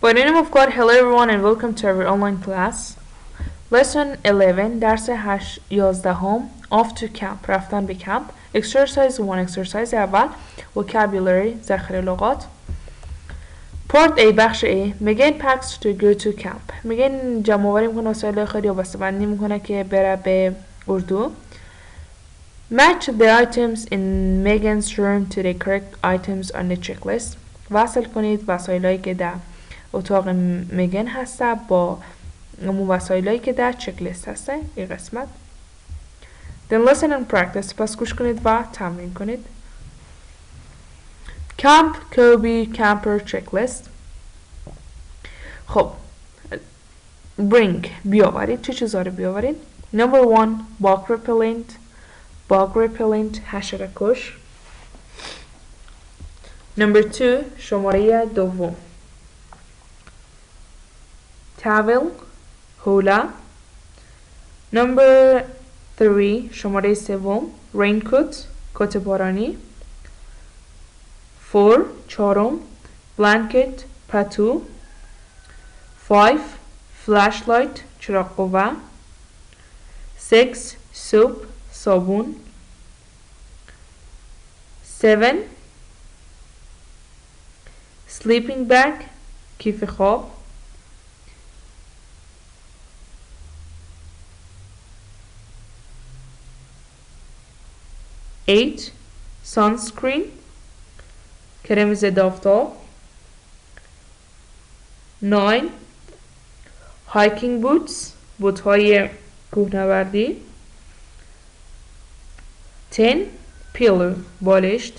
By the name of God, hello everyone and welcome to our online class. Lesson 11 درس 11 Off to camp رفتن به کمپ. Exercise 1 exercise اول Vocabulary ذخیره لغات. Part A بخش A Megan packs to go to camp. Megan جمع آوری میکنه وسایل خیلی و بسته بندی میکنه که بره به اردو. Match the items in Megan's room to the correct items on the checklist. وصل کنید وسایلایی که در اتاق میگن هسته با اون وسایلایی که در چک لیست هسته این قسمت. Then listen and practice. پس گوش کنید و تمرین کنید. Camp, Kobe, camper, checklist. خب bring بیاورید. چه چیزا رو بیاورید؟ Number 1 bug repellent حشره کش. Number 2 شماره دوم towel حوله. Number 3 شماره سوم raincoat کت بارانی. 4 چهارم blanket پتو. 5 flashlight چراغ قوه. 6 soap صابون. 7 sleeping bag کیف خواب. 8 sunscreen کرم ضد آفتاب. 9 hiking boots بوت‌های کوهنوردی. 10 pillow بالشت.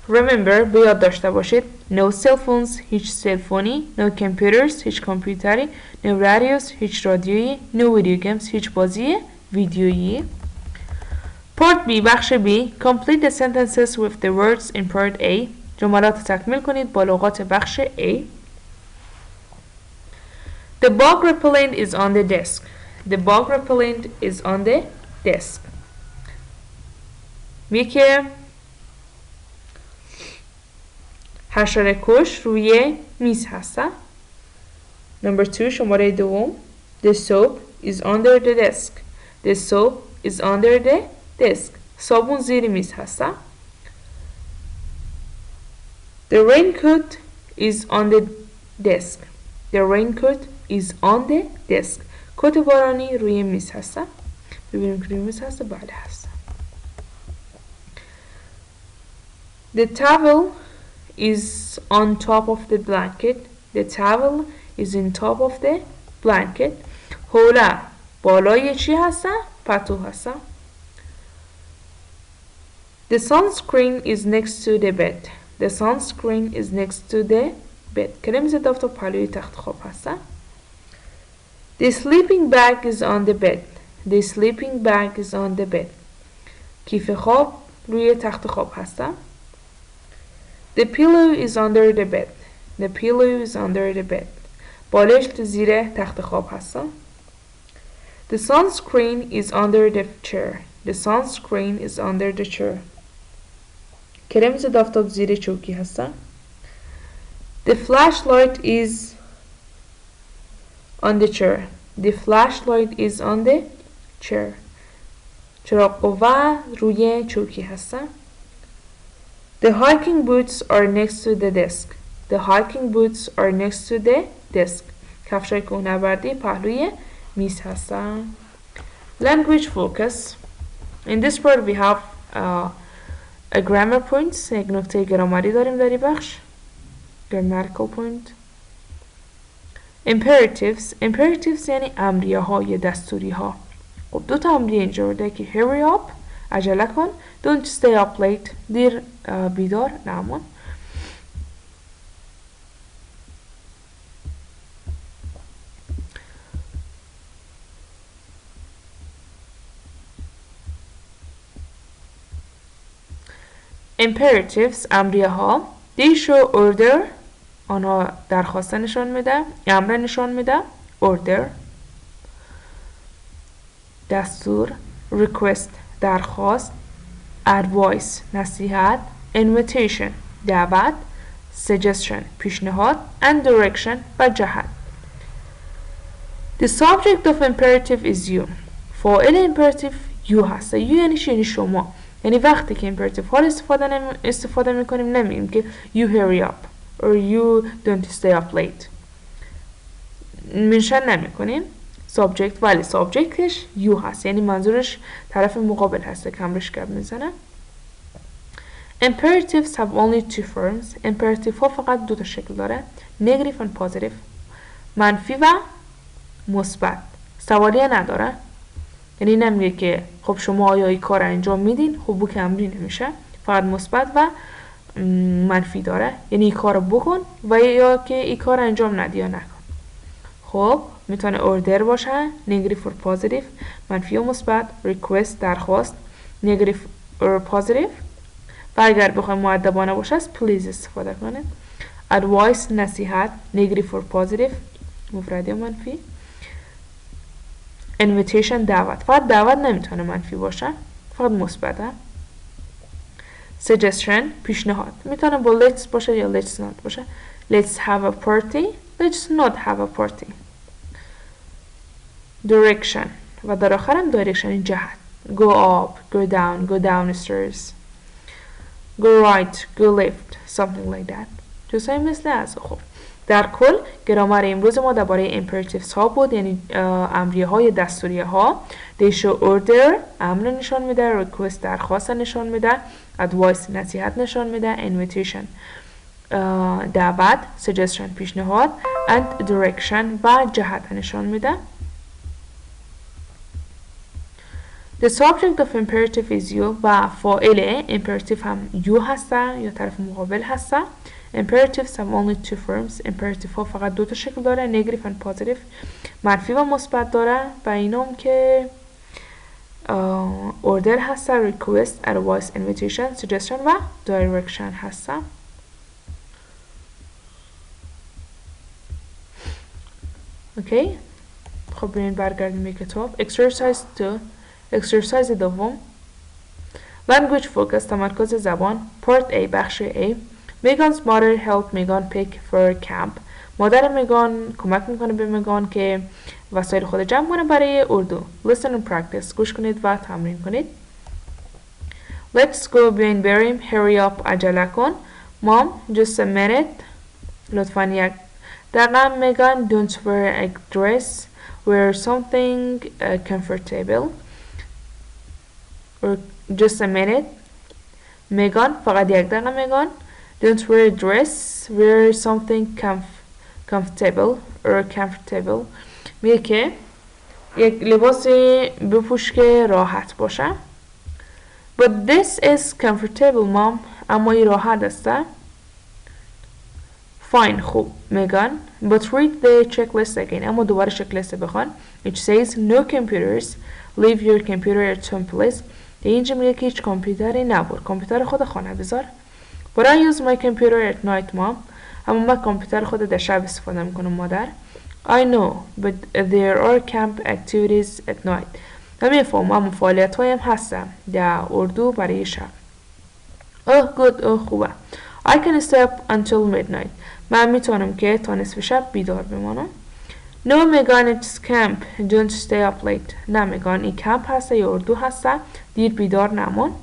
Remember به یاد داشته باشید no cell phones هیچ سلفونی. no computers هیچ کامپیوتری. no radios هیچ رادیویی. no video games هیچ بازی ویدیویی. Part B بخش B Complete the sentences with the words in part A. جملات تکمیل کنید با لغات بخش A. The bug repellent is on the desk. The bug repellent is on the desk. میگه که حشره کش روی میز هسته. Number 2 شماره دوم The soap is under the desk. The soap is under the desk. صابون زیر میز هسته. The raincoat is on the desk. The raincoat is on the desk. کت بارانی روی میز هسته. ببینیم که روی میز هسته. بله هسته. The towel is on top of the blanket. The towel is on top of the blanket. حوله بالای چی هسته؟ پتو هسته. The sunscreen is next to the bed. The sunscreen is next to the bed. کرم ضد آفتاب پهلوی تخت خواب هسته. The sleeping bag is on the bed. The sleeping bag is on the bed. کیف خواب روی تخت خواب هسته. The pillow is under the bed. The pillow is under the bed. بالشت زیر تخت خواب هسته. The sunscreen is under the chair. The sunscreen is under the chair. کرم ضد آفتاب زیر چوکی هسته. The flashlight is on the chair. The flashlight is on the chair. چراغ قوه روی چوکی هسته. The hiking boots are next to the desk. The hiking boots are next to the desk. کفشای کوهنوردی پهلوی میز هستن. Language focus. In this part we have a grammar points. یک نکته گرامری داریم در این بخش. Grammatical point. Imperatives. Imperatives یعنی امریه ها یا دستوری ها. خب دو تا امریه اینجا بوده که hurry up عجله کن. Don't stay up late دیر بیدار نمون. Imperatives امریه ها. They show order آنها درخواست نشان میده. امر نشان میده. Order دستور. Request درخواست. Advice نصیحت. Invitation دعوت. suggestion پیشنهاد and direction و جهت. The subject of imperative is you. فاعل imperative you هست. you یعنی چی؟ یعنی شما. یعنی وقتی که imperative حال استفاده میکنیم نمیگیم که you hurry up or you don't stay up late. منشن نمیکنیم subject، ولی subjectش you هست، یعنی منظورش طرف مقابل هست که همرش گپ میزنه. Imperatives have only two forms. imperative ها فقط دو تا شکل داره، negative and positive، منفی و مثبت. سوالیه نداره، یعنی نمیگه که خب شما آیا این کار انجام میدین، خب بو که امری نمیشه، فقط مثبت و منفی داره، یعنی این کار بکن و یا که این کار انجام ندی یا نکن. خب میتونه order باشه، negative or positive، منفی و مثبت، request درخواست، negative or positive، و اگر بخوایم مؤدبانه باشه از please استفاده کنید. advice نصیحت، negative or positive، مفردی و منفی. invitation دعوت، فقط دعوت نمیتونه منفی باشه، فقط مثبته. suggestion پیشنهاد، میتونه با let's باشه یا let's not باشه. let's have a party، let's not have a party. direction و در آخرم direction جهت، go up، go down، go downstairs، go right، go left، something like that. چیزایی مثل از. خب در کل گرامر امروز ما درباره imperatives ها بود، یعنی امریه های دستوریه ها. they show order امر نشان میده، request درخواست نشان میده، advice نصیحت نشان میده، invitation دعوت، suggestion پیشنهاد and direction و جهت نشان میده. The subject of imperative is you و فاعل imperative هم you هسته یا طرف مقابل هسته. Imperatives have only two forms. imperative ها فقط دو تا شکل داره، negative and positive، منفی و مثبت داره و اینام که order هسته، request، advice، invitation، suggestion و direction هسته. اوکی، خب بریم برگردیم به کتاب. exercise 2 exercise دوم language focus تمرکز زبان part A بخش A. Megan's mother helped Megan pick for camp. مادر میگان کمک میکنه به میگان که وسایل خود جمع کنه برای اردو. Listen and practice. گوش کنید و تمرین کنید. Let's go بین بریم. Hurry up. عجله کن. Mom, just a minute. لطفاً یک دقیقه. میگان don't wear a dress. Wear something comfortable. Or just a minute. میگان فقط یک دقیقه. میگان don't wear a dress, wear something comfortable or comfortable. میگه که یک لباس بپوش که راحت باشه. But this is comfortable mom. اما این راحت است. Fine خوب میگن. But read the checklist again. اما دوباره checklist بخوان. It says no computers. Leave your computer at home please. اینجا میگه که هیچ کامپیوتری نبر. کامپیوتر خود خانه بذار. But I use my computer at night, mom. اما من کامپیوتر خود در شب استفاده میکنم مادر. I know, but there are camp activities at night. نمیفهم اما فعالیت هایم هستم در اردو برای شب. Oh good, oh خوبه. I can stay up until midnight. من میتونم که تا نصف شب بیدار بمانم. No Megan, it's camp. Don't stay up late. نه میگان این کمپ هسته یا اردو هسته. دیر بیدار نمان.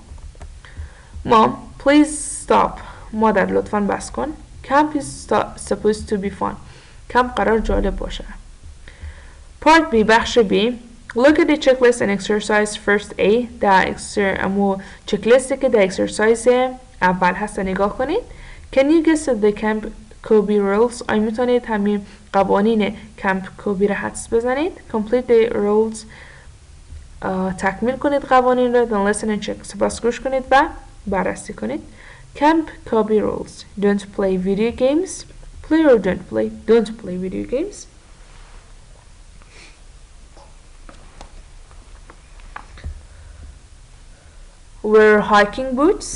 Mom, please stop. مادر لطفاً بس کن. Camp is supposed to be fun. کمپ قرار جالب باشه. Part B بخش B. Look at the checklist and exercise first A. در امو چکلیستی که در exercise اول هست نگاه کنید. Can you guess the camp Kobe rules? آیا میتونید همین قوانین کمپ کوبی را حدس بزنید. Complete the rules. تکمیل کنید قوانین را. Then listen and check. سپس گوش کنید و بررسی کنید. Camp Kobe rules. Don't play video games. Play or don't play. Don't play video games. Wear hiking boots.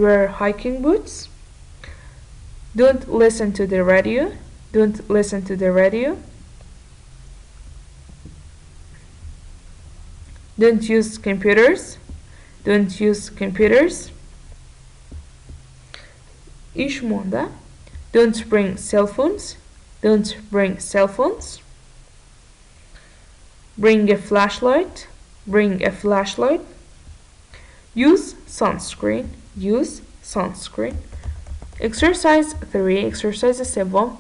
Wear hiking boots. Don't listen to the radio. Don't listen to the radio. Don't use computers. Don't use computers. ایش مونده. Don't bring cell phones. Don't bring cell phones. Bring a flashlight. Bring a flashlight. Use sunscreen. Use sunscreen. Exercise 3. Exercise 7.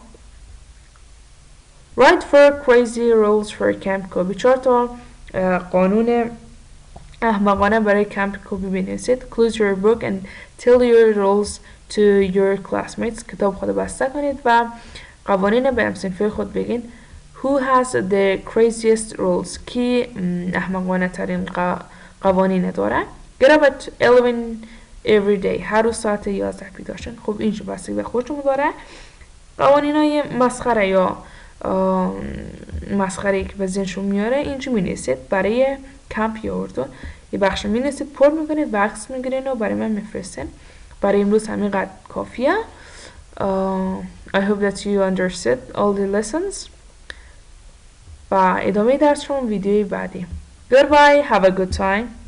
Write 4 crazy rules for camp کوبی. 4 تا قانون احمقانه برای کمپ کوبی بنویسید. Close your book and tell your rules to your classmates. کتاب خود بسته کنید و قوانین به همصنفی خود بگین. Who has the craziest rules? کی احمقانه ترین قوانین داره؟ Get up at 11 every day. هر روز ساعت 11 بیدار شن. خب اینجا بستگی به خودتون داره. قوانین های مسخره یا مسخره که به ذهنشون میاره اینجا مینویسید. برای کمپ یا اردو یه بخش مینویسید، پر میکنید و عکس میگیرین و برای من میفرستین. برای امروز همینقدر کافیه. I hope that you understood all the lessons. و ادامه درس رو ویدیوی بعدی. Goodbye, have a good time.